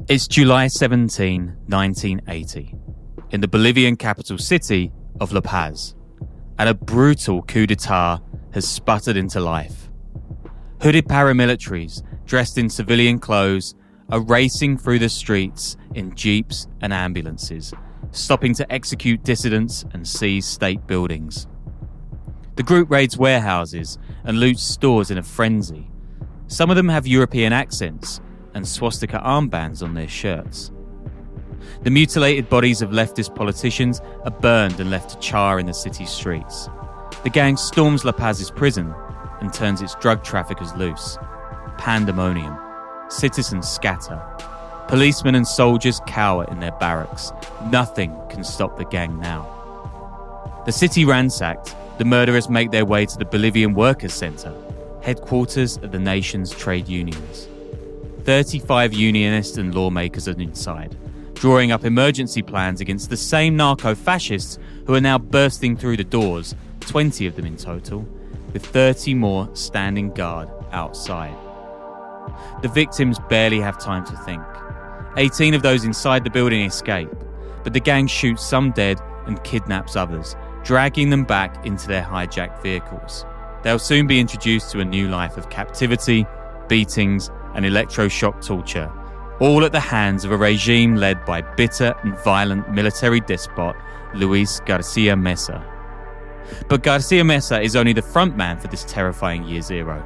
It's July 17, 1980, in the Bolivian capital city of La Paz, and a brutal coup d'etat has sputtered into life. Hooded paramilitaries, dressed in civilian clothes, are racing through the streets in jeeps and ambulances, stopping to execute dissidents and seize state buildings. The group raids warehouses and loots stores in a frenzy. Some of them have European accents and swastika armbands on their shirts. The mutilated bodies of leftist politicians are burned and left to char in the city streets. The gang storms La Paz's prison and turns its drug traffickers loose. Pandemonium. Citizens scatter. Policemen and soldiers cower in their barracks. Nothing can stop the gang now. The city ransacked, the murderers make their way to the Bolivian Workers' Center, headquarters of the nation's trade unions. 35 unionists and lawmakers are inside, drawing up emergency plans against the same narco-fascists who are now bursting through the doors, 20 of them in total, with 30 more standing guard outside. The victims barely have time to think. 18 of those inside the building escape, but the gang shoots some dead and kidnaps others, dragging them back into their hijacked vehicles. They'll soon be introduced to a new life of captivity, beatings, and electroshock torture, all at the hands of a regime led by bitter and violent military despot Luis Garcia Mesa. But Garcia Mesa is only the front man for this terrifying year zero.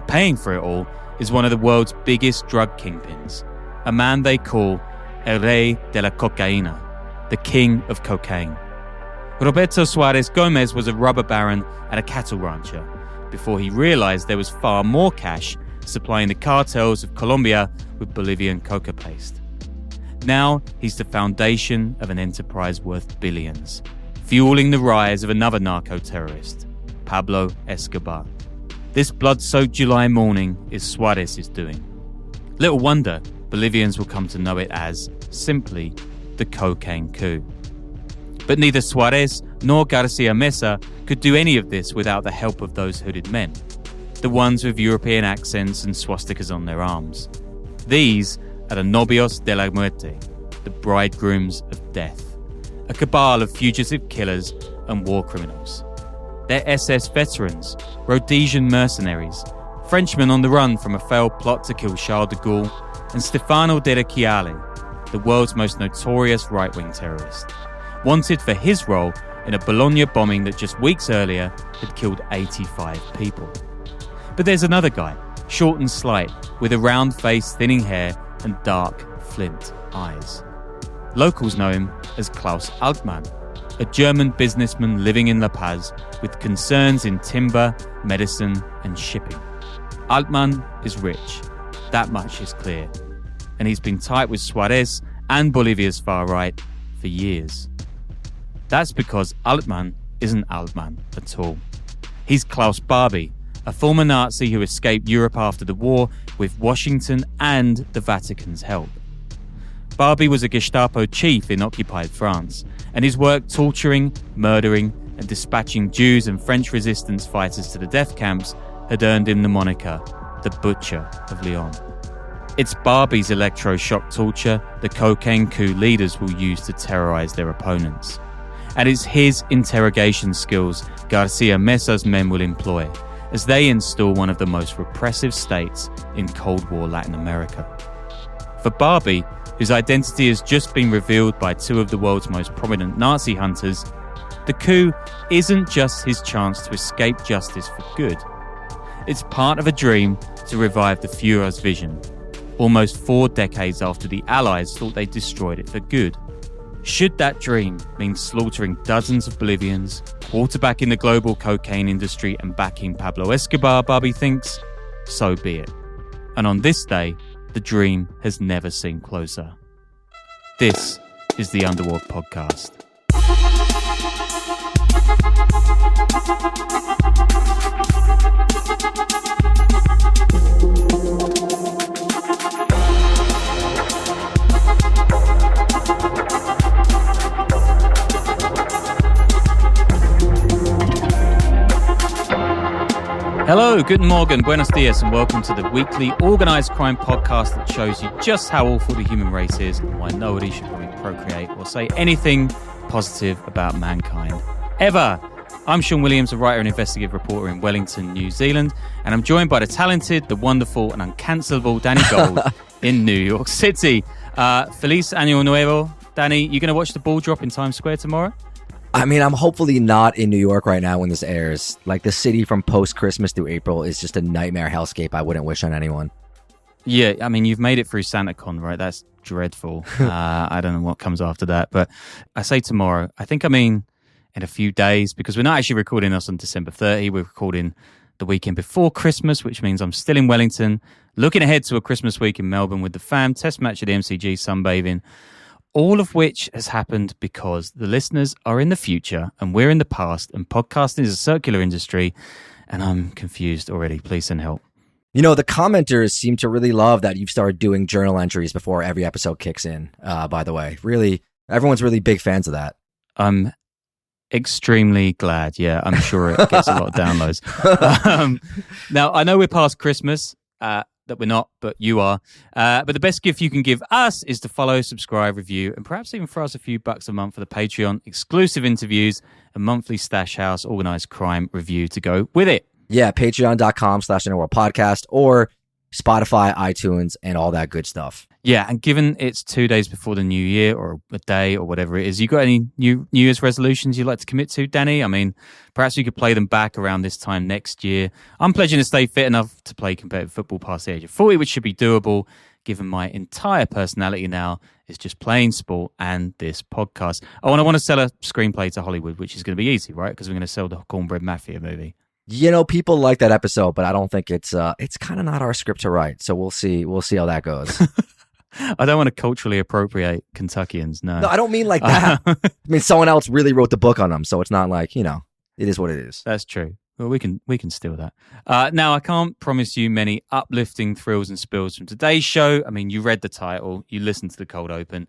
Paying for it all is one of the world's biggest drug kingpins, a man they call El Rey de la Cocaína, the king of cocaine. Roberto Suarez Gomez was a rubber baron and a cattle rancher before he realized there was far more cash supplying the cartels of Colombia with Bolivian coca paste. Now he's the foundation of an enterprise worth billions, fueling the rise of another narco-terrorist, Pablo Escobar. This blood-soaked July morning is Suarez's doing. Little wonder Bolivians will come to know it as, simply, the cocaine coup. But neither Suarez nor Garcia Mesa could do any of this without the help of those hooded men, the ones with European accents and swastikas on their arms. These are the Novios de la Muerte, the Bridegrooms of Death, a cabal of fugitive killers and war criminals. They're SS veterans, Rhodesian mercenaries, Frenchmen on the run from a failed plot to kill Charles de Gaulle, and Stefano della Chiale, the world's most notorious right-wing terrorist, wanted for his role in a Bologna bombing that just weeks earlier had killed 85 people. But there's another guy, short and slight, with a round face, thinning hair, and dark, flint eyes. Locals know him as Klaus Altman, a German businessman living in La Paz with concerns in timber, medicine, and shipping. Altman is rich, that much is clear, and he's been tight with Suarez and Bolivia's far right for years. That's because Altman isn't Altman at all. He's Klaus Barbie, a former Nazi who escaped Europe after the war with Washington and the Vatican's help. Barbie was a Gestapo chief in occupied France, and his work torturing, murdering, and dispatching Jews and French resistance fighters to the death camps had earned him the moniker, the Butcher of Lyon. It's Barbie's electroshock torture the cocaine coup leaders will use to terrorize their opponents. And it's his interrogation skills Garcia Mesa's men will employ as they install one of the most repressive states in Cold War Latin America. For Barbie, whose identity has just been revealed by two of the world's most prominent Nazi hunters, the coup isn't just his chance to escape justice for good. It's part of a dream to revive the Führer's vision, almost 4 decades after the Allies thought they destroyed it for good. Should that dream mean slaughtering dozens of Bolivians, quarterbacking the global cocaine industry and backing Pablo Escobar, Barbie thinks, so be it. And on this day, the dream has never seemed closer. This is the Underworld Podcast. Hello, guten morgen, buenos dias, and welcome to the weekly organised crime podcast that shows you just how awful the human race is and why nobody should probably procreate or say anything positive about mankind ever. I'm Sean Williams, a writer and investigative reporter in Wellington, New Zealand, and I'm joined by the talented, the wonderful, and uncancelable Danny Gold in New York City. Feliz Año Nuevo. Danny, you going to watch the ball drop in Times Square tomorrow? I mean, I'm hopefully not in New York right now when this airs. Like, the city from post-Christmas through April is just a nightmare hellscape I wouldn't wish on anyone. Yeah, I mean, you've made it through SantaCon, right? That's dreadful. I don't know what comes after that, but I say tomorrow. I think I mean in a few days, because we're not actually recording this on December 30. We're recording the weekend before Christmas, which means I'm still in Wellington, looking ahead to a Christmas week in Melbourne with the fam, test match at the MCG, sunbathing. All of which has happened because the listeners are in the future and we're in the past, and podcasting is a circular industry, and I'm confused already. Please send help. You know, the commenters seem to really love that you've started doing journal entries before every episode kicks in, by the way. Really, everyone's really big fans of that. I'm extremely glad. Yeah, I'm sure it gets a lot of downloads. Now, I know we're past Christmas. That we're not, but you are. But the best gift you can give us is to follow, subscribe, review, and perhaps even throw us a few bucks a month for the Patreon, exclusive interviews, and monthly Stash House organized crime review to go with it. Yeah, patreon.com/InnerWorldPodcast or Spotify, iTunes, and all that good stuff. Yeah, and given it's 2 days before the new year, or a day, or whatever it is, you got any New Year's resolutions you'd like to commit to, Danny? I mean, perhaps you could play them back around this time next year. I'm pledging to stay fit enough to play competitive football past the age of 40, which should be doable, given my entire personality now is just playing sport and this podcast. Oh, and I want to sell a screenplay to Hollywood, which is going to be easy, right? Because we're going to sell the Cornbread Mafia movie. You know, people like that episode, but I don't think it's kind of not our script to write. So we'll see how that goes. I don't want to culturally appropriate Kentuckians, no. No, I don't mean like that. I mean, someone else really wrote the book on them, so it's not like, it is what it is. That's true. Well, we can steal that. Now, I can't promise you many uplifting thrills and spills from today's show. I mean, you read the title, you listened to the cold open.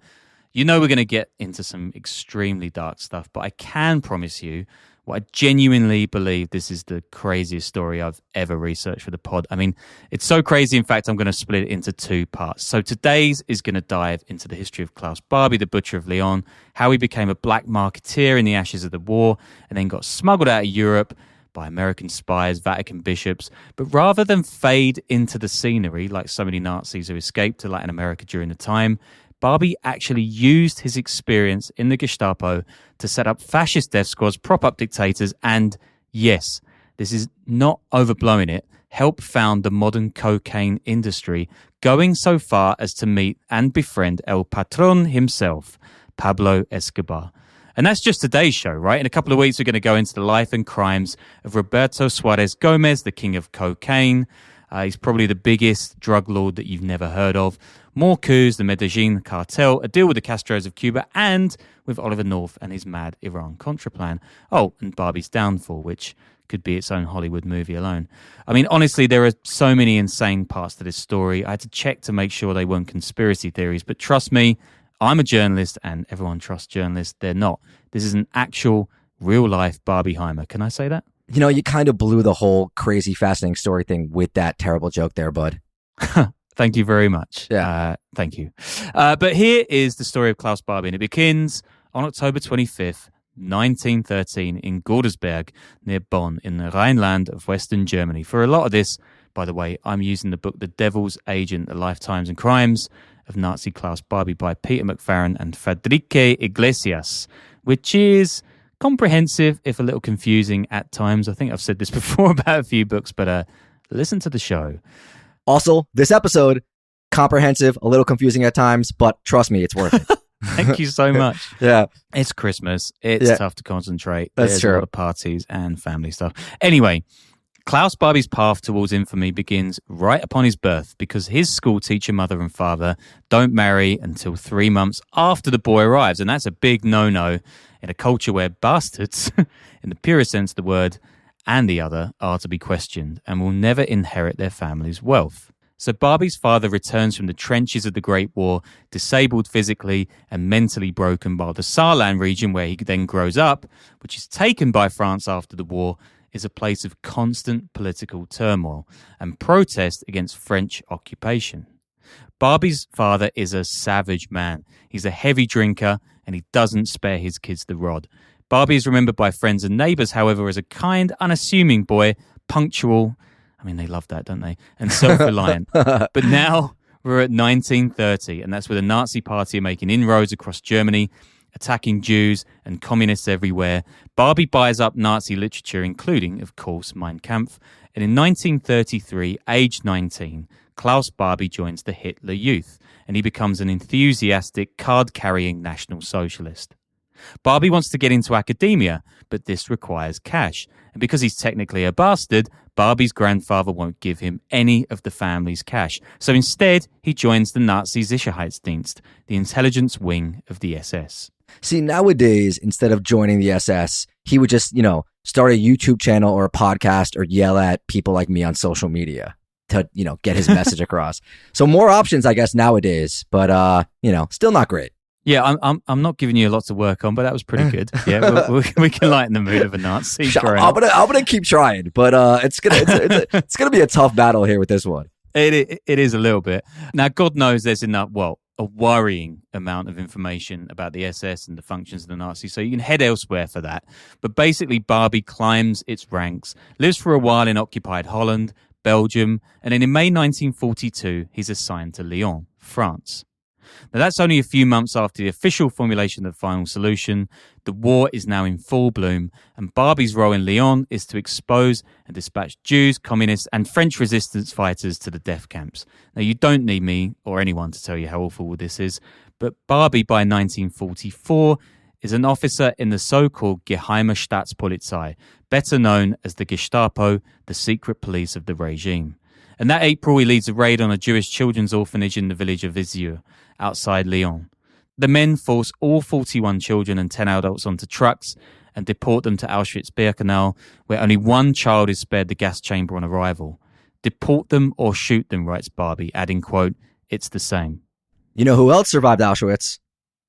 You know we're going to get into some extremely dark stuff, but I can promise you what I genuinely believe this is the craziest story I've ever researched for the pod. I mean, it's so crazy, in fact, I'm going to split it into two parts. So today's is going to dive into the history of Klaus Barbie, the butcher of Lyon, how he became a black marketeer in the ashes of the war, and then got smuggled out of Europe by American spies, Vatican bishops. But rather than fade into the scenery like so many Nazis who escaped to Latin America during the time, Barbie actually used his experience in the Gestapo to set up fascist death squads, prop up dictators, and yes, this is not overblowing it, help found the modern cocaine industry, going so far as to meet and befriend El Patron himself, Pablo Escobar. And that's just today's show, right? In a couple of weeks, we're going to go into the life and crimes of Roberto Suarez Gomez, the king of cocaine. He's probably the biggest drug lord that you've never heard of. More coups, the Medellin cartel, a deal with the Castros of Cuba, and with Oliver North and his mad Iran-Contra plan. Oh, and Barbie's downfall, which could be its own Hollywood movie alone. I mean, honestly, there are so many insane parts to this story. I had to check to make sure they weren't conspiracy theories, but trust me, I'm a journalist, and everyone trusts journalists. They're not. This is an actual, real-life Barbieheimer. Can I say that? You know, you kind of blew the whole crazy, fascinating story thing with that terrible joke there, bud. Thank you very much. Yeah. Thank you. But here is the story of Klaus Barbie, and it begins on October 25th, 1913, in Godesberg, near Bonn, in the Rhineland of Western Germany. For a lot of this, by the way, I'm using the book The Devil's Agent, The Lifetimes and Crimes of Nazi Klaus Barbie by Peter McFerrin and Fadrique Iglesias, which is comprehensive, if a little confusing at times. I think I've said this before about a few books, but listen to the show. Also, this episode, comprehensive, a little confusing at times, but trust me, it's worth it. Thank you so much. Yeah. It's Christmas. It's tough to concentrate. That's true. A lot of parties and family stuff. Anyway, Klaus Barbie's path towards infamy begins right upon his birth because his school teacher, mother and father don't marry until 3 months after the boy arrives. And that's a big no-no in a culture where bastards, in the purest sense of the word, and the other are to be questioned and will never inherit their family's wealth. So Barbie's father returns from the trenches of the Great War, disabled physically and mentally broken, while the Saarland region, where he then grows up, which is taken by France after the war, is a place of constant political turmoil and protest against French occupation. Barbie's father is a savage man. He's a heavy drinker and he doesn't spare his kids the rod. Barbie is remembered by friends and neighbors, however, as a kind, unassuming boy, punctual. I mean, they love that, don't they? And self-reliant. But now we're at 1930, and that's where the Nazi party are making inroads across Germany, attacking Jews and communists everywhere. Barbie buys up Nazi literature, including, of course, Mein Kampf. And in 1933, aged 19, Klaus Barbie joins the Hitler Youth, and he becomes an enthusiastic, card-carrying National Socialist. Barbie wants to get into academia, but this requires cash. And because he's technically a bastard, Barbie's grandfather won't give him any of the family's cash. So instead, he joins the Nazi Sicherheitsdienst, the intelligence wing of the SS. See, nowadays, instead of joining the SS, he would just, start a YouTube channel or a podcast or yell at people like me on social media to, get his message across. So more options, I guess, nowadays, but, still not great. Yeah, I'm not giving you a lot to work on, but that was pretty good. Yeah, we can lighten the mood of a Nazi. I'm gonna keep trying, but it's gonna be a tough battle here with this one. It is a little bit. Now, God knows there's enough. Well, a worrying amount of information about the SS and the functions of the Nazis, so you can head elsewhere for that. But basically, Barbie climbs its ranks, lives for a while in occupied Holland, Belgium, and then in May 1942, he's assigned to Lyon, France. Now, that's only a few months after the official formulation of the final solution. The war is now in full bloom, and Barbie's role in Lyon is to expose and dispatch Jews, communists, and French resistance fighters to the death camps. Now, you don't need me or anyone to tell you how awful this is, but Barbie, by 1944, is an officer in the so-called Geheime Staatspolizei, better known as the Gestapo, the secret police of the regime. And that April, he leads a raid on a Jewish children's orphanage in the village of Visieux, outside Lyon. The men force all 41 children and 10 adults onto trucks and deport them to Auschwitz-Birkenau, where only one child is spared the gas chamber on arrival. Deport them or shoot them, writes Barbie, adding, quote, "It's the same." You know who else survived Auschwitz?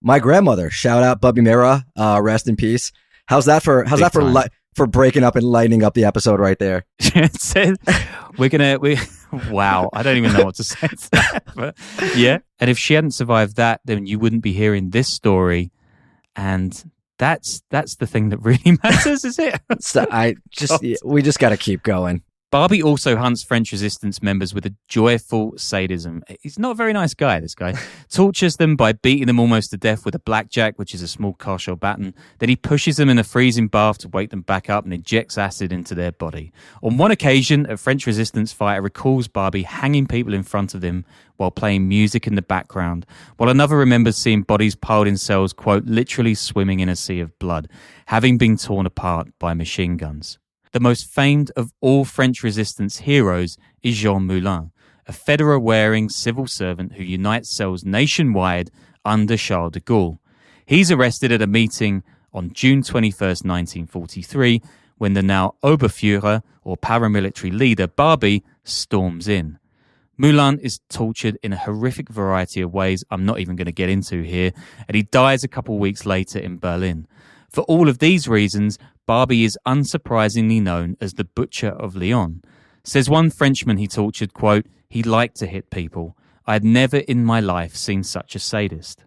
My grandmother. Shout out Bubby Mira. Rest in peace. How's that for breaking up and lightening up the episode right there? Wow, I don't even know what to say to that. But yeah, and if she hadn't survived that, then you wouldn't be hearing this story, and that's the thing that really matters, is it? We just got to keep going. Barbie also hunts French resistance members with a joyful sadism. He's not a very nice guy, this guy. Tortures them by beating them almost to death with a blackjack, which is a small kosh or baton. Then he pushes them in a freezing bath to wake them back up and injects acid into their body. On one occasion, a French resistance fighter recalls Barbie hanging people in front of him while playing music in the background, while another remembers seeing bodies piled in cells, quote, literally swimming in a sea of blood, having been torn apart by machine guns. The most famed of all French resistance heroes is Jean Moulin, a fedora-wearing civil servant who unites cells nationwide under Charles de Gaulle. He's arrested at a meeting on June 21st, 1943, when the now Oberführer, or paramilitary leader, Barbie, storms in. Moulin is tortured in a horrific variety of ways I'm not even going to get into here, and he dies a couple weeks later in Berlin. For all of these reasons, Barbie is unsurprisingly known as the Butcher of Lyon. Says one Frenchman he tortured, quote, "He liked to hit people. I had never in my life seen such a sadist."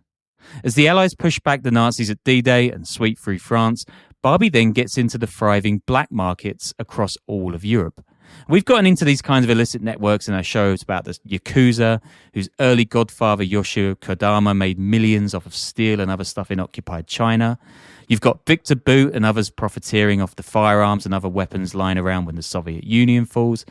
As the Allies push back the Nazis at D-Day and sweep through France, Barbie then gets into the thriving black markets across all of Europe. We've gotten into these kinds of illicit networks in our shows about the Yakuza, whose early godfather Yoshio Kodama made millions off of steel and other stuff in occupied China. You've got Victor Bout and others profiteering off the firearms and other weapons lying around when the Soviet Union falls.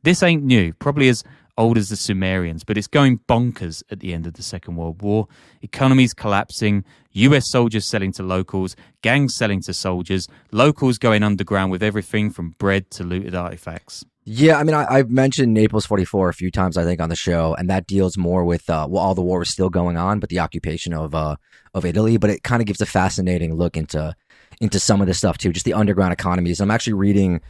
This ain't new, probably as old as the Sumerians, but it's going bonkers at the end of the Second World War. Economies collapsing, US soldiers selling to locals, gangs selling to soldiers, locals going underground with everything from bread to looted artifacts. Yeah, I mean, I've mentioned Naples 44 a few times, I think, on the show, and that deals more with all the war was still going on, but the occupation of Italy. But it kind of gives a fascinating look into some of this stuff too, just the underground economies. I'm actually reading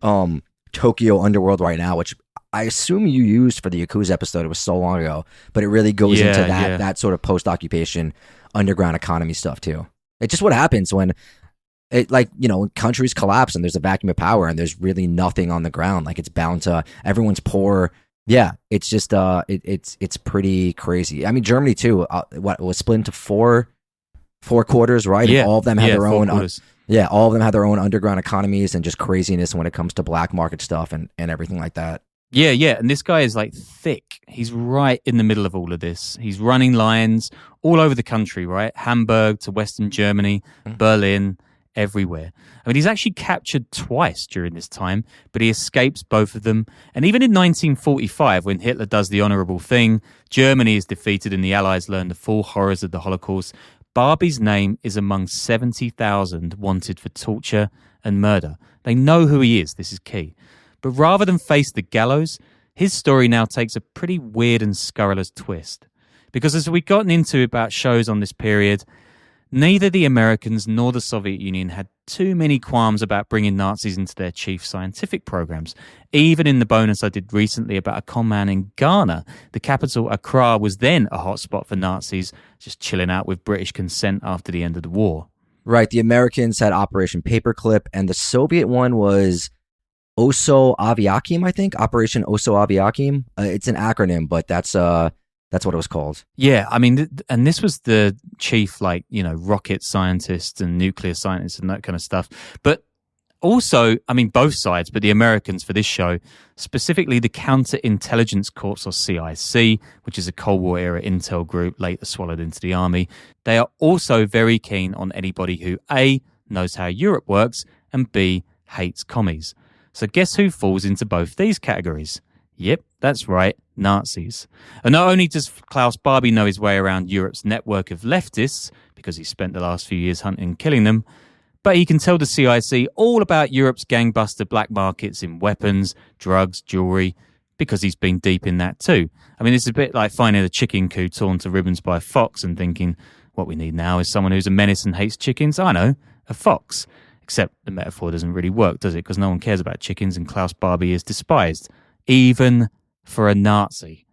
Tokyo Underworld right now, which I assume you used for the Yakuza episode. It was so long ago, but it really goes into that sort of post-occupation underground economy stuff too. It's just what happens when it, like, you know, countries collapse and there's a vacuum of power and there's really nothing on the ground. Like, it's bound to, everyone's poor. Yeah, it's just it's pretty crazy. I mean, Germany too. What was split into four quarters, right? Yeah, and all of them had their own. Yeah, all of them had their own underground economies and just craziness when it comes to black market stuff and everything like that. Yeah, and this guy is like thick. He's right in the middle of all of this. He's running lines all over the country, right? Hamburg to Western Germany, Berlin, everywhere. I mean, he's actually captured twice during this time, but he escapes both of them. And even in 1945, when Hitler does the honorable thing, Germany is defeated and the Allies learn the full horrors of the Holocaust, Barbie's name is among 70,000 wanted for torture and murder. They know who he is. This is key. But rather than face the gallows, his story now takes a pretty weird and scurrilous twist. Because as we've gotten into about shows on this period, neither the Americans nor the Soviet Union had too many qualms about bringing Nazis into their chief scientific programs. Even in the bonus I did recently about a con man in Ghana, the capital Accra was then a hotspot for Nazis, just chilling out with British consent after the end of the war. Right, the Americans had Operation Paperclip, and the Soviet one was Oso Aviakim, I think. Operation Oso Aviakim. It's an acronym, but that's what it was called. Yeah, I mean, and this was the chief, like, you know, rocket scientists and nuclear scientists and that kind of stuff. But also, I mean, both sides, but the Americans for this show, specifically the Counterintelligence Corps, or CIC, which is a Cold War era intel group later swallowed into the army, they are also very keen on anybody who A, knows how Europe works, and B, hates commies. So guess who falls into both these categories? Yep, that's right, Nazis. And not only does Klaus Barbie know his way around Europe's network of leftists, because he spent the last few years hunting and killing them, but he can tell the CIC all about Europe's gangbuster black markets in weapons, drugs, jewelry, because he's been deep in that too. I mean, it's a bit like finding a chicken coop torn to ribbons by a fox and thinking, what we need now is someone who's a menace and hates chickens. I know, a fox. Except the metaphor doesn't really work, does it? Because no one cares about chickens and Klaus Barbie is despised, even for a Nazi.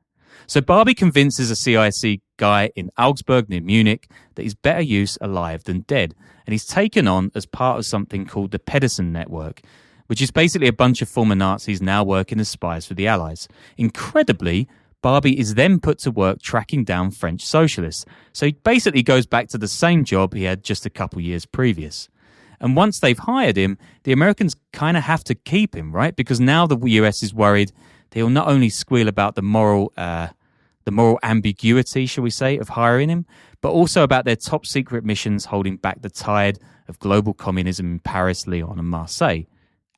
So Barbie convinces a CIC guy in Augsburg near Munich that he's better use alive than dead. And he's taken on as part of something called the Pedersen Network, which is basically a bunch of former Nazis now working as spies for the Allies. Incredibly, Barbie is then put to work tracking down French socialists. So he basically goes back to the same job he had just a couple years previous. And once they've hired him, the Americans kind of have to keep him, right? Because now the US is worried they'll not only squeal about the moral ambiguity, shall we say, of hiring him, but also about their top secret missions holding back the tide of global communism in Paris, Lyon, and Marseille.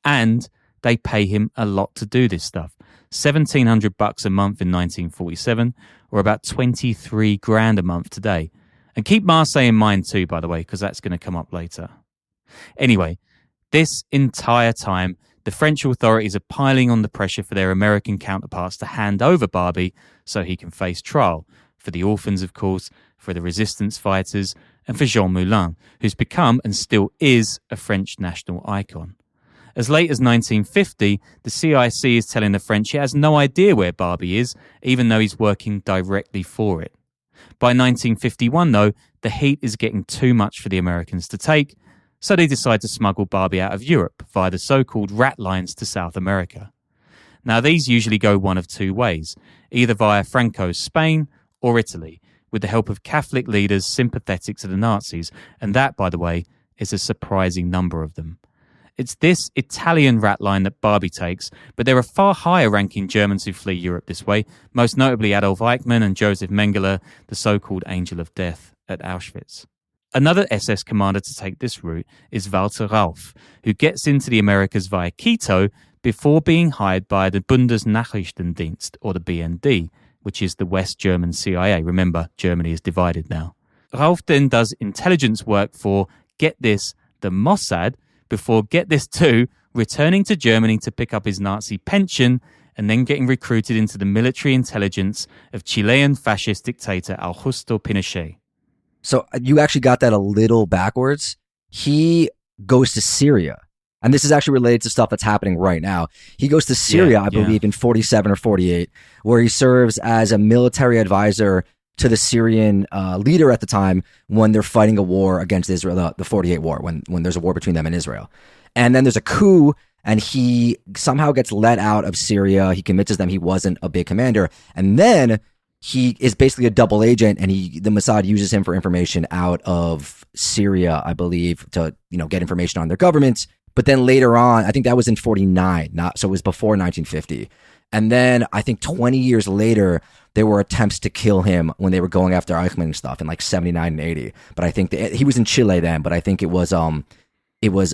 And they pay him a lot to do this stuff. $1,700 a month in 1947, or about 23 grand a month today. And keep Marseille in mind too, by the way, because that's going to come up later. Anyway, this entire time, the French authorities are piling on the pressure for their American counterparts to hand over Barbie so he can face trial. For the orphans, of course, for the resistance fighters, and for Jean Moulin, who's become and still is a French national icon. As late as 1950, the CIC is telling the French he has no idea where Barbie is, even though he's working directly for it. By 1951, though, the heat is getting too much for the Americans to take, so they decide to smuggle Barbie out of Europe via the so-called rat lines to South America. Now, these usually go one of two ways, either via Franco's Spain or Italy, with the help of Catholic leaders sympathetic to the Nazis, and that, by the way, is a surprising number of them. It's this Italian rat line that Barbie takes, but there are far higher-ranking Germans who flee Europe this way, most notably Adolf Eichmann and Joseph Mengele, the so-called Angel of Death at Auschwitz. Another SS commander to take this route is Walter Rauff, who gets into the Americas via Quito before being hired by the Bundesnachrichtendienst, or the BND, which is the West German CIA. Remember, Germany is divided now. Rauff then does intelligence work for, get this, the Mossad, before, get this too, returning to Germany to pick up his Nazi pension and then getting recruited into the military intelligence of Chilean fascist dictator Augusto Pinochet. So you actually got that a little backwards. He goes to Syria. And this is actually related to stuff that's happening right now. He goes to Syria, I believe, in 47 or 48, where he serves as a military advisor to the Syrian leader at the time when they're fighting a war against Israel, the 48 war, when there's a war between them and Israel. And then there's a coup, and he somehow gets let out of Syria. He convinces them he wasn't a big commander. And then he is basically a double agent, and the Mossad uses him for information out of Syria, I believe, to get information on their governments. But then later on, I think that was in 49, so it was before 1950. And then I think 20 years later, there were attempts to kill him when they were going after Eichmann and stuff in like 79 and 80. But I think he was in Chile then, but I think it was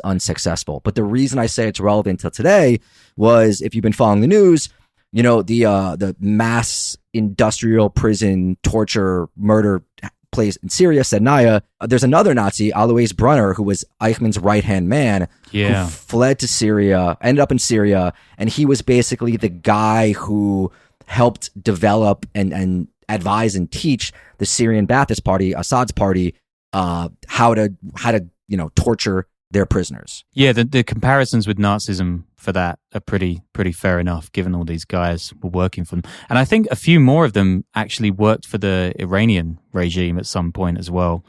unsuccessful. But the reason I say it's relevant to today was, if you've been following the news, the mass industrial prison torture murder place in Syria, Sednaya. There's another Nazi, Alois Brunner, who was Eichmann's right-hand man, who fled to Syria, ended up in Syria, and he was basically the guy who helped develop and advise and teach the Syrian Ba'athist Party, Assad's party, how to torture their prisoners. Yeah, the comparisons with Nazism for that are pretty fair enough, given all these guys were working for them. And I think a few more of them actually worked for the Iranian regime at some point as well.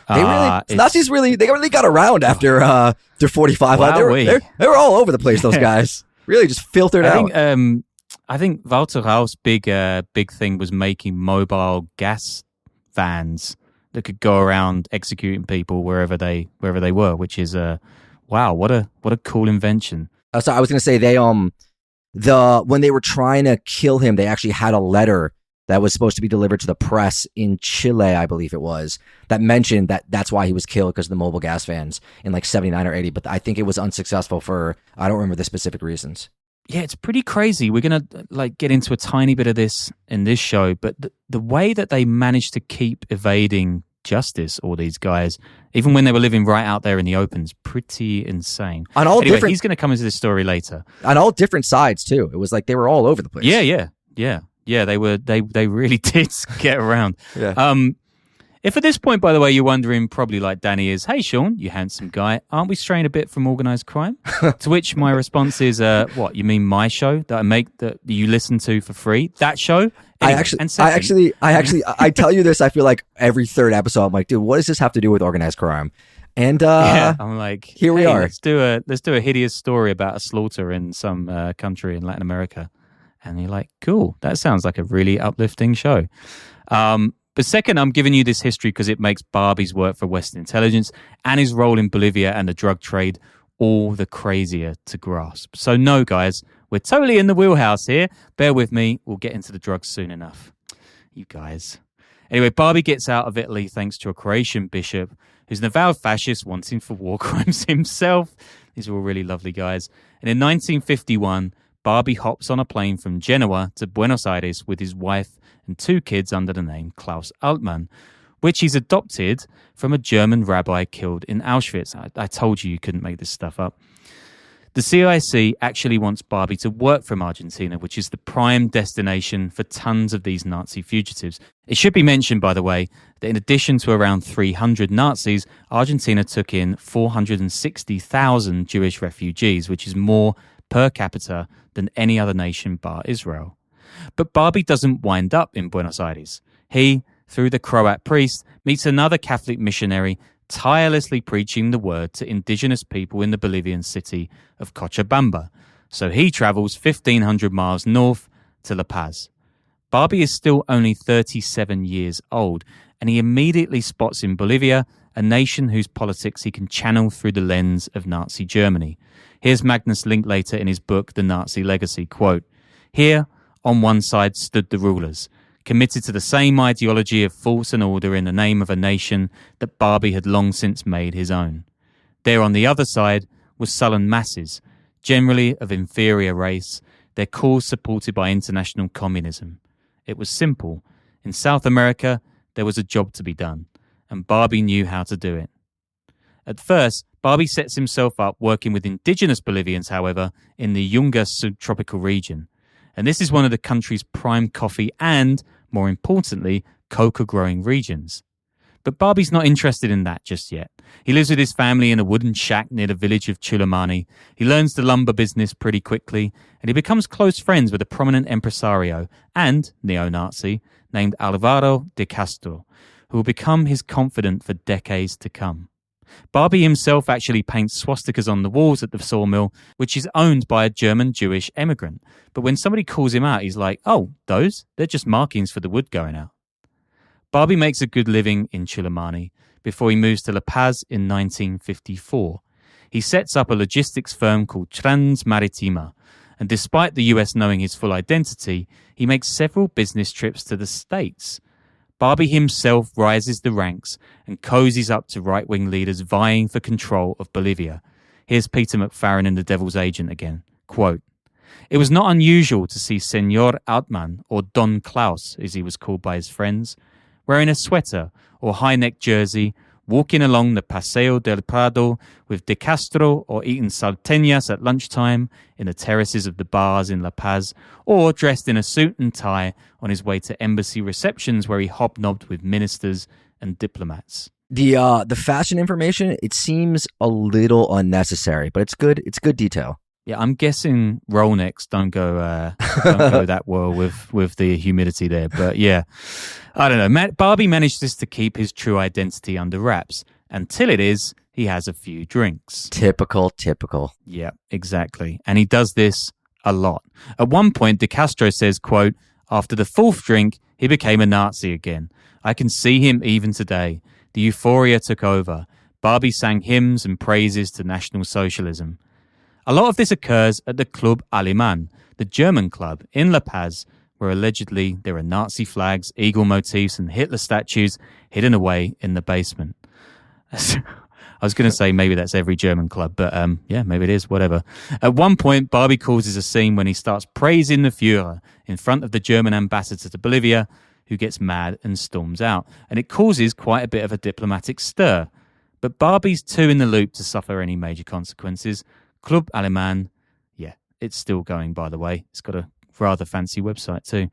Nazis really got around after 45. Wow, they were all over the place, those guys. Really just filtered out. I think Walter Rauch's big thing was making mobile gas vans that could go around executing people wherever they were, which is wow, what a cool invention. So I was going to say when they were trying to kill him, they actually had a letter that was supposed to be delivered to the press in Chile, I believe it was, that mentioned that's why he was killed, because of the mobile gas vans in like 79 or 80. But I think it was unsuccessful for, I don't remember the specific reasons. Yeah, it's pretty crazy. We're going to get into a tiny bit of this in this show, but the way that they managed to keep evading justice, all these guys, even when they were living right out there in the open, is pretty insane. He's going to come into this story later. On all different sides too. It was like they were all over the place. Yeah. They really did get around. Yeah. If at this point, by the way, you're wondering, probably like Danny is, hey, Sean, you handsome guy, aren't we straying a bit from organised crime? To which my response is, what, you mean my show that I make, that you listen to for free? That show? Anyway, I tell you this, I feel like every third episode, I'm like, dude, what does this have to do with organized crime? And I'm like, here we are. Let's do a hideous story about a slaughter in some country in Latin America. And you're like, cool, that sounds like a really uplifting show. But second, I'm giving you this history because it makes Barbie's work for Western intelligence and his role in Bolivia and the drug trade all the crazier to grasp. So no, guys, we're totally in the wheelhouse here. Bear with me. We'll get into the drugs soon enough. You guys. Anyway, Barbie gets out of Italy thanks to a Croatian bishop who's an avowed fascist wanting for war crimes himself. These are all really lovely guys. And in 1951, Barbie hops on a plane from Genoa to Buenos Aires with his wife and 2 kids under the name Klaus Altman, which he's adopted from a German rabbi killed in Auschwitz. I told you couldn't make this stuff up. The CIC actually wants Barbie to work from Argentina, which is the prime destination for tons of these Nazi fugitives. It should be mentioned, by the way, that in addition to around 300 Nazis, Argentina took in 460,000 Jewish refugees, which is more per capita than any other nation bar Israel. But Barbie doesn't wind up in Buenos Aires. He, through the Croat priest, meets another Catholic missionary tirelessly preaching the word to indigenous people in the Bolivian city of Cochabamba. So he travels 1,500 miles north to La Paz. Barbie is still only 37 years old, and he immediately spots in Bolivia a nation whose politics he can channel through the lens of Nazi Germany. Here's Magnus Linklater in his book, The Nazi Legacy, quote, "Here, on one side stood the rulers, committed to the same ideology of force and order in the name of a nation that Barbie had long since made his own. There on the other side were sullen masses, generally of inferior race, their cause supported by international communism. It was simple. In South America, there was a job to be done, and Barbie knew how to do it. At first, Barbie sets himself up working with indigenous Bolivians, however, in the Yunga subtropical region. And this is one of the country's prime coffee and, more importantly, coca growing regions. But Barbie's not interested in that just yet. He lives with his family in a wooden shack near the village of Chulamani. He learns the lumber business pretty quickly, and he becomes close friends with a prominent impresario and neo-Nazi named Alvaro de Castro, who will become his confidant for decades to come. Barbie himself actually paints swastikas on the walls at the sawmill, which is owned by a German Jewish emigrant. But when somebody calls him out, he's like, oh, those? They're just markings for the wood going out. Barbie makes a good living in Chulamani before he moves to La Paz in 1954. He sets up a logistics firm called Transmaritima, and despite the US knowing his full identity, he makes several business trips to the States. Barbie himself rises the ranks and cozies up to right-wing leaders vying for control of Bolivia. Here's Peter McFarren in The Devil's Agent again. Quote, "It was not unusual to see Senor Altman, or Don Klaus, as he was called by his friends, wearing a sweater or high-neck jersey, walking along the Paseo del Prado with De Castro, or eating salteñas at lunchtime in the terraces of the bars in La Paz, or dressed in a suit and tie on his way to embassy receptions where he hobnobbed with ministers and diplomats." The fashion information, it seems a little unnecessary, but it's good. It's good detail. Yeah, I'm guessing roll necks don't go that well with the humidity there. But yeah, I don't know. Barbie manages to keep his true identity under wraps until he has a few drinks. Typical. Yeah, exactly. And he does this a lot. At one point, De Castro says, quote, "After the fourth drink, he became a Nazi again. I can see him even today. The euphoria took over. Barbie sang hymns and praises to National Socialism." A lot of this occurs at the Club Alemán, the German club in La Paz, where allegedly there are Nazi flags, eagle motifs, and Hitler statues hidden away in the basement. I was going to say maybe that's every German club, but yeah, maybe it is, whatever. At one point, Barbie causes a scene when he starts praising the Führer in front of the German ambassador to Bolivia, who gets mad and storms out. And it causes quite a bit of a diplomatic stir. But Barbie's too in the loop to suffer any major consequences. Club Alemán, yeah, it's still going, by the way. It's got a rather fancy website too.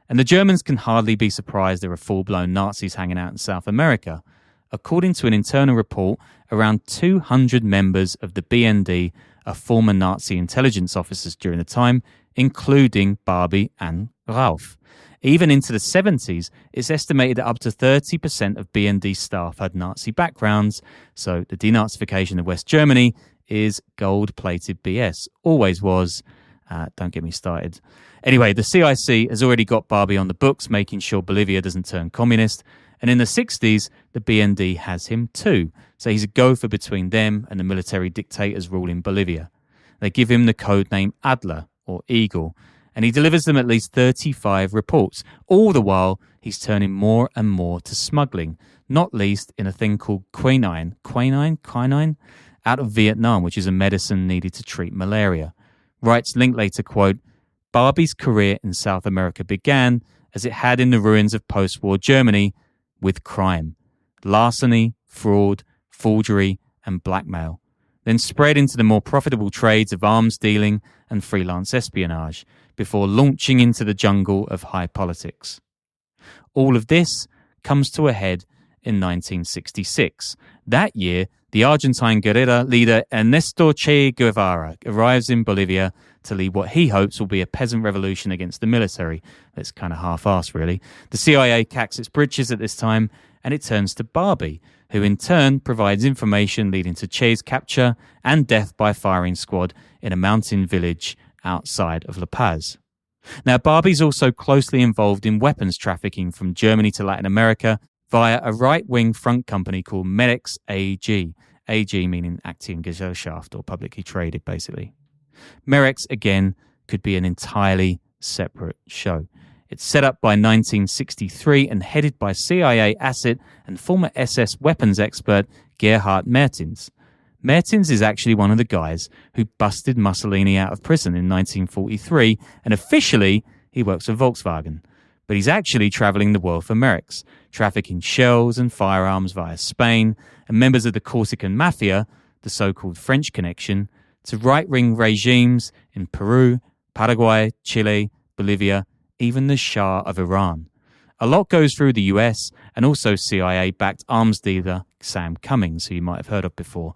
And the Germans can hardly be surprised there are full-blown Nazis hanging out in South America. According to an internal report, around 200 members of the BND are former Nazi intelligence officers during the time, including Barbie and Ralph. Even into the 70s, it's estimated that up to 30% of BND staff had Nazi backgrounds, so the denazification of West Germany is gold-plated BS. Always was. Don't get me started. Anyway, the CIC has already got Barbie on the books, making sure Bolivia doesn't turn communist. And in the 60s, the BND has him too. So he's a gopher between them and the military dictators ruling Bolivia. They give him the code name Adler, or Eagle, and he delivers them at least 35 reports. All the while, he's turning more and more to smuggling, not least in a thing called quinine, out of Vietnam, which is a medicine needed to treat malaria. Writes Linklater, quote, "Barbie's career in South America began, as it had in the ruins of post-war Germany, with crime, larceny, fraud, forgery, and blackmail, then spread into the more profitable trades of arms dealing and freelance espionage, before launching into the jungle of high politics. All of this comes to a head in 1966. That year, the Argentine guerrilla leader Ernesto Che Guevara arrives in Bolivia to lead what he hopes will be a peasant revolution against the military. That's kind of half-assed, really. The CIA cacks its britches at this time, and it turns to Barbie, who in turn provides information leading to Che's capture and death by firing squad in a mountain village outside of La Paz. Now, Barbie's also closely involved in weapons trafficking from Germany to Latin America via a right-wing front company called Merex AG. AG meaning Aktiengesellschaft, or publicly traded, basically. Merex, again, could be an entirely separate show. It's set up by 1963 and headed by CIA asset and former SS weapons expert Gerhard Mertens. Mertens is actually one of the guys who busted Mussolini out of prison in 1943, and officially he works for Volkswagen. But he's actually traveling the world for Merex, trafficking shells and firearms via Spain, and members of the Corsican Mafia, the so-called French connection, to right-wing regimes in Peru, Paraguay, Chile, Bolivia, even the Shah of Iran. A lot goes through the US and also CIA-backed arms dealer Sam Cummings, who you might have heard of before.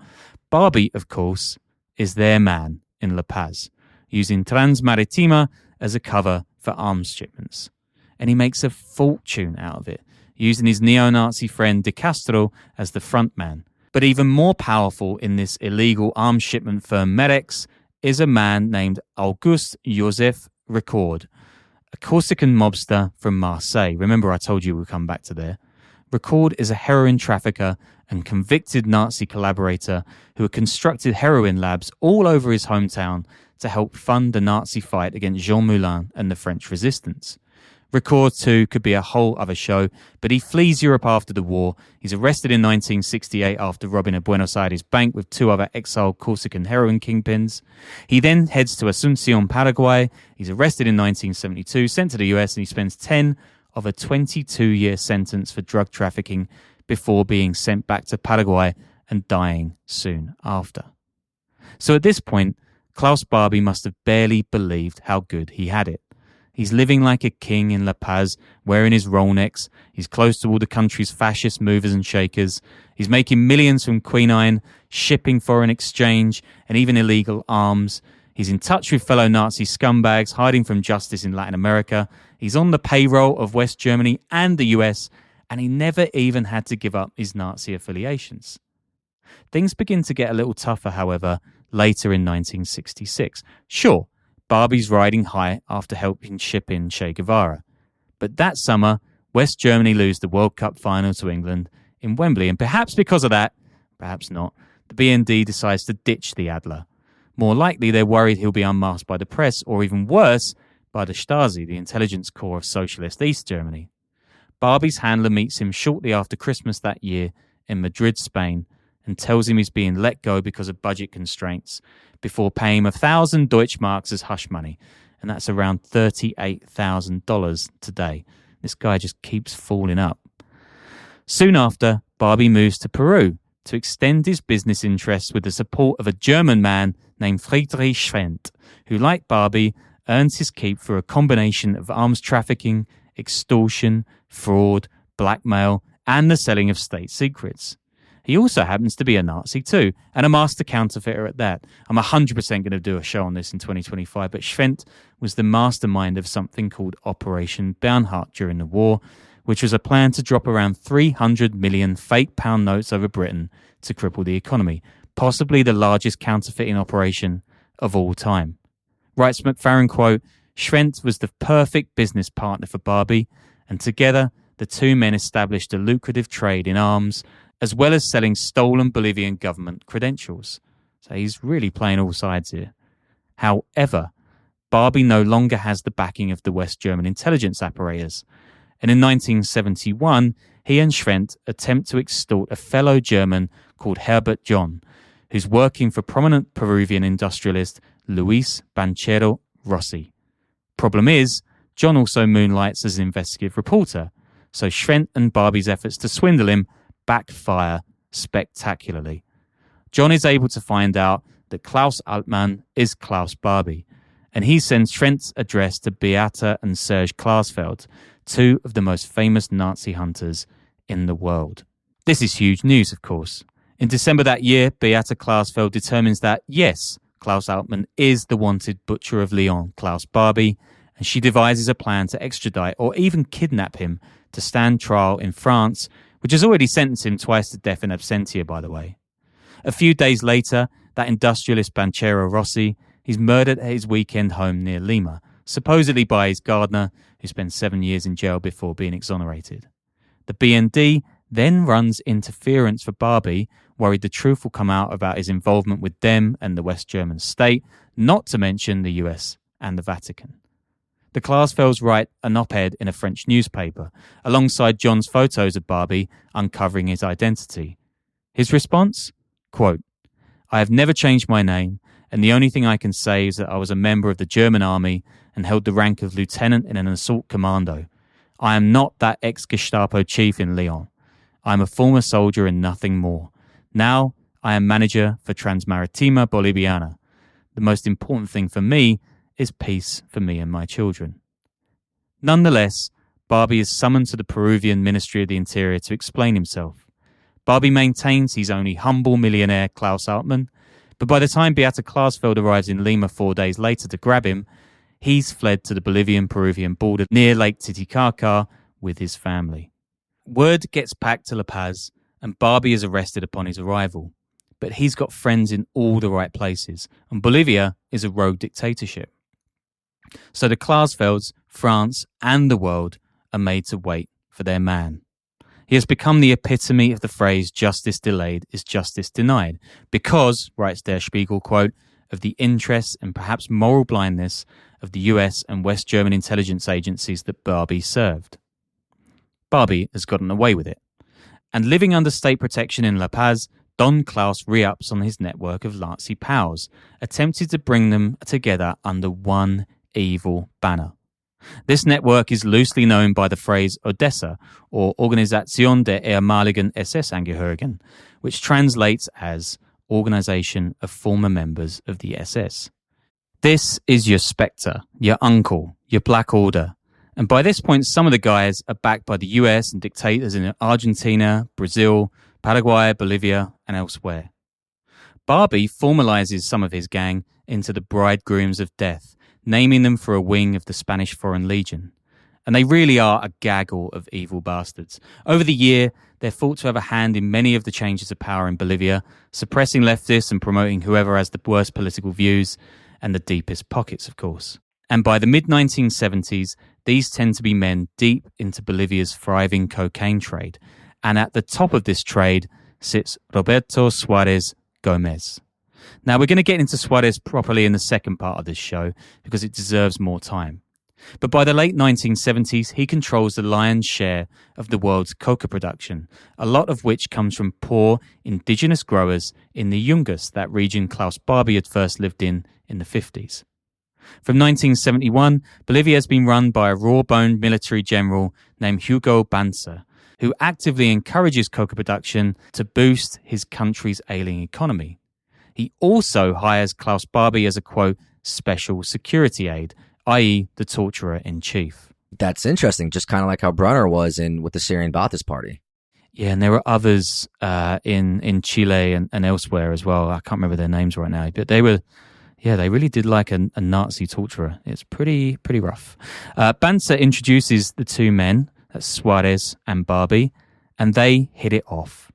Barbie, of course, is their man in La Paz, using Transmaritima as a cover for arms shipments. And he makes a fortune out of it, using his neo-Nazi friend De Castro as the front man. But even more powerful in this illegal arms shipment firm Merex is a man named Auguste Joseph Record, a Corsican mobster from Marseille. Remember, I told you we'll come back to there. Record is a heroin trafficker and convicted Nazi collaborator who had constructed heroin labs all over his hometown to help fund the Nazi fight against Jean Moulin and the French resistance. Record, too, could be a whole other show, but he flees Europe after the war. He's arrested in 1968 after robbing a Buenos Aires bank with two other exiled Corsican heroin kingpins. He then heads to Asunción, Paraguay. He's arrested in 1972, sent to the US, and he spends 10 of a 22-year sentence for drug trafficking before being sent back to Paraguay and dying soon after. So at this point, Klaus Barbie must have barely believed how good he had it. He's living like a king in La Paz, wearing his Rolex. He's close to all the country's fascist movers and shakers. He's making millions from quinine, shipping foreign exchange, and even illegal arms. He's in touch with fellow Nazi scumbags, hiding from justice in Latin America. He's on the payroll of West Germany and the US, and he never even had to give up his Nazi affiliations. Things begin to get a little tougher, however, later in 1966. Sure, Barbie's riding high after helping ship in Che Guevara. But that summer, West Germany lose the World Cup final to England in Wembley, and perhaps because of that, perhaps not, the BND decides to ditch the Adler. More likely, they're worried he'll be unmasked by the press, or even worse, by the Stasi, the intelligence corps of socialist East Germany. Barbie's handler meets him shortly after Christmas that year in Madrid, Spain, and tells him he's being let go because of budget constraints before paying him 1,000 Deutschmarks as hush money, and that's around $38,000 today. This guy just keeps falling up. Soon after, Barbie moves to Peru to extend his business interests with the support of a German man named Friedrich Schwendt, who, like Barbie, earns his keep through a combination of arms trafficking, extortion, fraud, blackmail, and the selling of state secrets. He also happens to be a Nazi too, and a master counterfeiter at that. I'm 100% going to do a show on this in 2025, but Schwendt was the mastermind of something called Operation Bernhardt during the war, which was a plan to drop around 300 million fake pound notes over Britain to cripple the economy, possibly the largest counterfeiting operation of all time. Writes McFarren, quote, Schwendt was the perfect business partner for Barbie, and together the two men established a lucrative trade in arms, as well as selling stolen Bolivian government credentials. So he's really playing all sides here. However, Barbie no longer has the backing of the West German intelligence apparatus, and in 1971, he and Schwendt attempt to extort a fellow German called Herbert John, who's working for prominent Peruvian industrialist Luis Banchero Rossi. Problem is, John also moonlights as an investigative reporter, so Schwendt and Barbie's efforts to swindle him backfire spectacularly. John is able to find out that Klaus Altman is Klaus Barbie, and he sends Schwendt's address to Beata and Serge Klarsfeld, two of the most famous Nazi hunters in the world. This is huge news, of course. In December that year, Beata Klarsfeld determines that, yes, Klaus Altman is the wanted butcher of Lyon, Klaus Barbie, and she devises a plan to extradite or even kidnap him to stand trial in France, which has already sentenced him twice to death in absentia, by the way. A few days later, that industrialist Banchero Rossi, he's murdered at his weekend home near Lima, supposedly by his gardener, who spent 7 years in jail before being exonerated. The BND then runs interference for Barbie, worried the truth will come out about his involvement with them and the West German state, not to mention the US and the Vatican. The Klarsfelds write an op-ed in a French newspaper, alongside John's photos of Barbie uncovering his identity. His response? Quote, I have never changed my name, and the only thing I can say is that I was a member of the German army and held the rank of lieutenant in an assault commando. I am not that ex-Gestapo chief in Lyon. I am a former soldier and nothing more. Now I am manager for Transmaritima Boliviana. The most important thing for me is peace for me and my children. Nonetheless, Barbie is summoned to the Peruvian Ministry of the Interior to explain himself. Barbie maintains he's only humble millionaire Klaus Altman, but by the time Beata Klarsfeld arrives in Lima 4 days later to grab him, he's fled to the Bolivian-Peruvian border near Lake Titicaca with his family. Word gets back to La Paz, and Barbie is arrested upon his arrival. But he's got friends in all the right places, and Bolivia is a rogue dictatorship. So the Klarsfelds, France, and the world are made to wait for their man. He has become the epitome of the phrase justice delayed is justice denied because, writes Der Spiegel, quote, of the interests and perhaps moral blindness of the US and West German intelligence agencies that Barbie served. Barbie has gotten away with it. And living under state protection in La Paz, Don Klaus re-ups on his network of Nazi pals, attempted to bring them together under one evil banner. This network is loosely known by the phrase Odessa, or Organisation der ehemaligen SS-Angehörigen, which translates as Organisation of Former Members of the SS. This is your Spectre, your uncle, your Black Order. And by this point, some of the guys are backed by the US and dictators in Argentina, Brazil, Paraguay, Bolivia, and elsewhere. Barbie formalizes some of his gang into the Bridesgrooms of Death, naming them for a wing of the Spanish Foreign Legion. And they really are a gaggle of evil bastards. Over the year, they're thought to have a hand in many of the changes of power in Bolivia, suppressing leftists and promoting whoever has the worst political views and the deepest pockets, of course. And by the mid-1970s, these tend to be men deep into Bolivia's thriving cocaine trade. And at the top of this trade sits Roberto Suarez Gomez. Now, we're going to get into Suarez properly in the second part of this show because it deserves more time. But by the late 1970s, he controls the lion's share of the world's coca production, a lot of which comes from poor indigenous growers in the Yungas, that region Klaus Barbie had first lived in the 50s. From 1971, Bolivia has been run by a raw-boned military general named Hugo Banzer, who actively encourages coca production to boost his country's ailing economy. He also hires Klaus Barbie as a, quote, special security aide, i.e. the torturer-in-chief. That's interesting, just kind of like how Brunner was with the Syrian Ba'athist Party. Yeah, and there were others in Chile and elsewhere as well. I can't remember their names right now, but they really did like a Nazi torturer. It's pretty rough. Banzer introduces the two men, that's Suarez and Barbie, and they hit it off.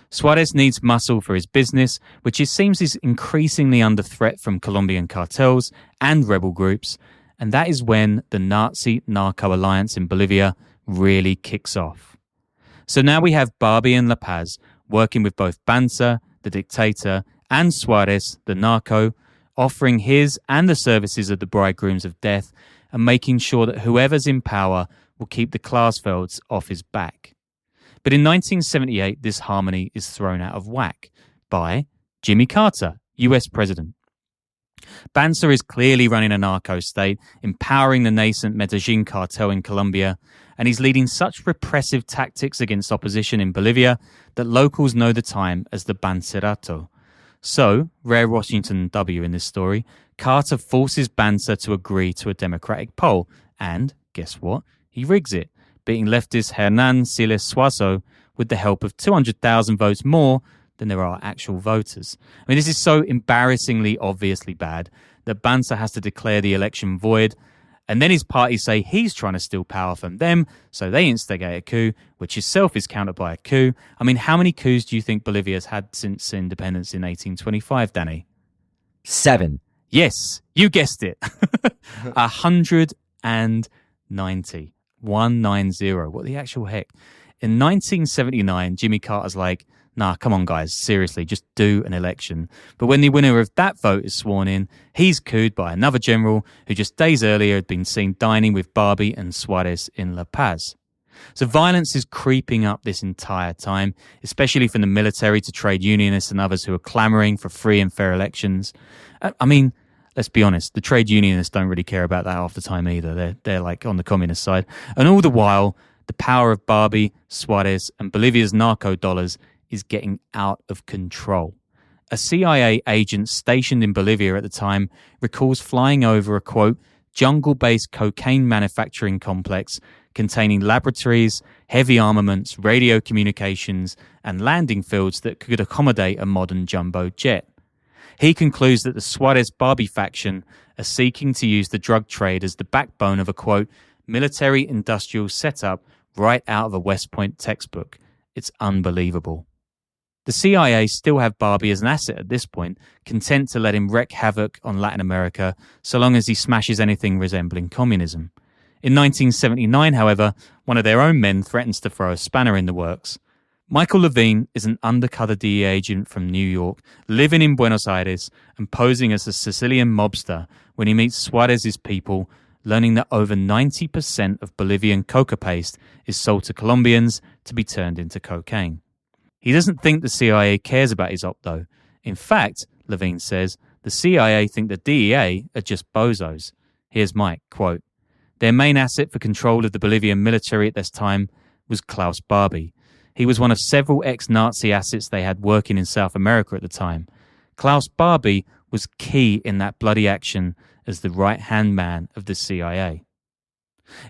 Suarez needs muscle for his business, which it seems is increasingly under threat from Colombian cartels and rebel groups, and that is when the Nazi-narco alliance in Bolivia really kicks off. So now we have Barbie and La Paz working with both Banzer, the dictator, and Suarez, the narco, offering his and the services of the Bridegrooms of Death and making sure that whoever's in power will keep the Klarsfelds off his back. But in 1978, this harmony is thrown out of whack by Jimmy Carter, US President. Banzer is clearly running a narco-state, empowering the nascent Medellin cartel in Colombia, and he's leading such repressive tactics against opposition in Bolivia that locals know the time as the Bancerato. So, rare Washington W in this story, Carter forces Banzer to agree to a democratic poll, and, guess what? He rigs it, beating leftist Hernan Siles Suazo with the help of 200,000 votes more than there are actual voters. I mean, this is so embarrassingly obviously bad that Banzer has to declare the election void, and then his party say he's trying to steal power from them, so they instigate a coup, which itself is countered by a coup. I mean, how many coups do you think Bolivia has had since independence in 1825, Danny? 7. Yes, you guessed it. 190. 190. What the actual heck? In 1979, Jimmy Carter's like, nah, come on, guys, seriously, just do an election. But when the winner of that vote is sworn in, he's cooed by another general who just days earlier had been seen dining with Barbie and Suarez in La Paz. So violence is creeping up this entire time, especially from the military to trade unionists and others who are clamoring for free and fair elections. I mean, let's be honest, the trade unionists don't really care about that half the time either. They're like on the communist side. And all the while, the power of Barbie, Suarez, and Bolivia's narco dollars is getting out of control. A CIA agent stationed in Bolivia at the time recalls flying over a, quote, jungle-based cocaine manufacturing complex containing laboratories, heavy armaments, radio communications, and landing fields that could accommodate a modern jumbo jet. He concludes that the Suarez Barbie faction are seeking to use the drug trade as the backbone of a, quote, military-industrial setup right out of a West Point textbook. It's unbelievable. The CIA still have Barbie as an asset at this point, content to let him wreak havoc on Latin America so long as he smashes anything resembling communism. In 1979, however, one of their own men threatens to throw a spanner in the works. Michael Levine is an undercover DEA agent from New York, living in Buenos Aires and posing as a Sicilian mobster when he meets Suarez's people, learning that over 90% of Bolivian coca paste is sold to Colombians to be turned into cocaine. He doesn't think the CIA cares about his op, though. In fact, Levine says, the CIA think the DEA are just bozos. Here's Mike, quote, their main asset for control of the Bolivian military at this time was Klaus Barbie. He was one of several ex-Nazi assets they had working in South America at the time. Klaus Barbie was key in that bloody action as the right-hand man of the CIA.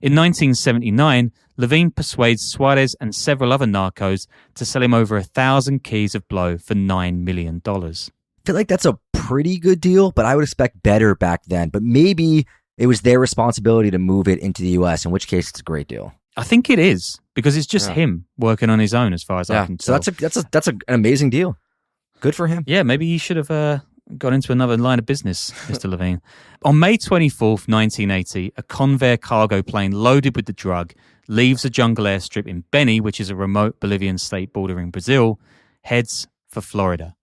In 1979, Levine persuades Suarez and several other narcos to sell him over 1,000 keys of blow for $9 million. I feel like that's a pretty good deal, but I would expect better back then. But maybe it was their responsibility to move it into the U.S., in which case it's a great deal. I think it is, because it's just him working on his own as far as I can tell. So that's an amazing deal. Good for him. Yeah, maybe he should have got into another line of business, Mr. Levine. On May 24th, 1980, a Convair cargo plane loaded with the drug leaves a jungle airstrip in Beni, which is a remote Bolivian state bordering Brazil, heads for Florida.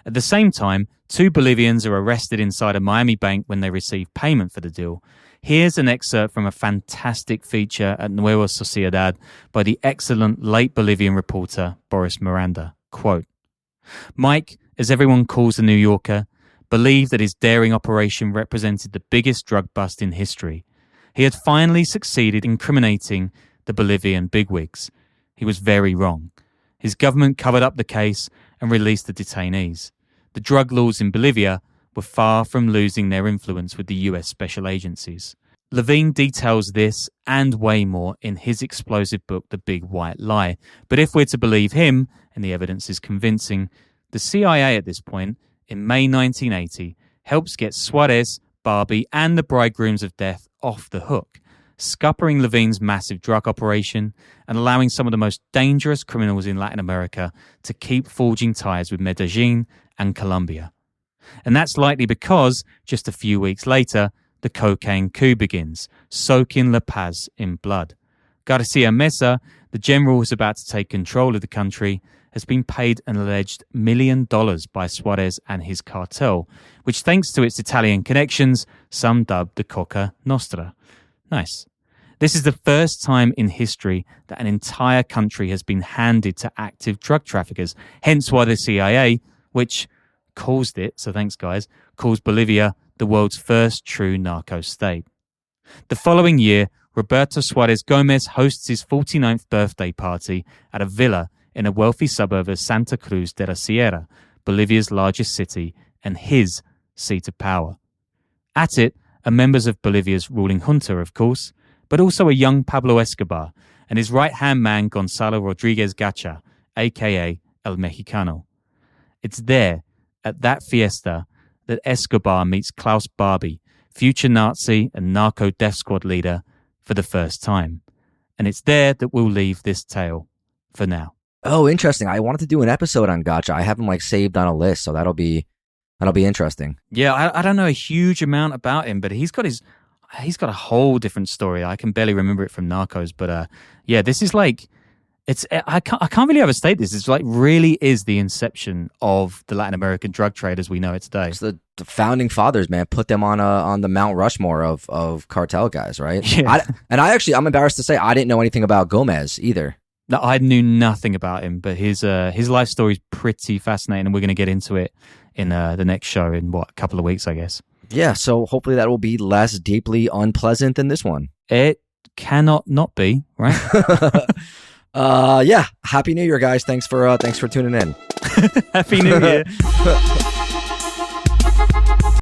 At the same time, 2 Bolivians are arrested inside a Miami bank when they receive payment for the deal. Here's an excerpt from a fantastic feature at Nueva Sociedad by the excellent late Bolivian reporter Boris Miranda. Quote, Mike, as everyone calls the New Yorker, believed that his daring operation represented the biggest drug bust in history. He had finally succeeded in incriminating the Bolivian bigwigs. He was very wrong. His government covered up the case and released the detainees. The drug lords in Bolivia were far from losing their influence with the US special agencies. Levine details this and way more in his explosive book, The Big White Lie. But if we're to believe him, and the evidence is convincing, the CIA at this point, in May 1980, helps get Suarez, Barbie, and the Bridesgrooms of Death off the hook, scuppering Levine's massive drug operation and allowing some of the most dangerous criminals in Latin America to keep forging ties with Medellin and Colombia. And that's likely because, just a few weeks later, the cocaine coup begins, soaking La Paz in blood. Garcia Mesa, the general who's about to take control of the country, has been paid an alleged $1 million by Suarez and his cartel, which, thanks to its Italian connections, some dubbed the Coca Nostra. Nice. This is the first time in history that an entire country has been handed to active drug traffickers, hence why the CIA, which caused it, so thanks guys, calls Bolivia the world's first true narco-state. The following year, Roberto Suarez Gomez hosts his 49th birthday party at a villa in a wealthy suburb of Santa Cruz de la Sierra, Bolivia's largest city and his seat of power. At it are members of Bolivia's ruling junta, of course, but also a young Pablo Escobar and his right-hand man Gonzalo Rodriguez Gacha, a.k.a. El Mexicano. It's there, at that fiesta, that Escobar meets Klaus Barbie, future Nazi and narco death squad leader, for the first time. And it's there that we'll leave this tale for now. Oh, interesting. I wanted to do an episode on Gacha. I have him saved on a list, so that'll be interesting. Yeah, I don't know a huge amount about him, but he's got a whole different story. I can barely remember it from Narcos, but yeah, this is I can't really overstate this. It's really is the inception of the Latin American drug trade as we know it today. It's the founding fathers, man. Put them on the Mount Rushmore of cartel guys, right? Yeah. I'm embarrassed to say I didn't know anything about Gomez either. No, I knew nothing about him, but his life story is pretty fascinating, and we're going to get into it in the next show in a couple of weeks, I guess. Yeah, so hopefully that will be less deeply unpleasant than this one. It cannot not be, right? Yeah. Happy New Year, guys. Thanks for tuning in. Happy New Year.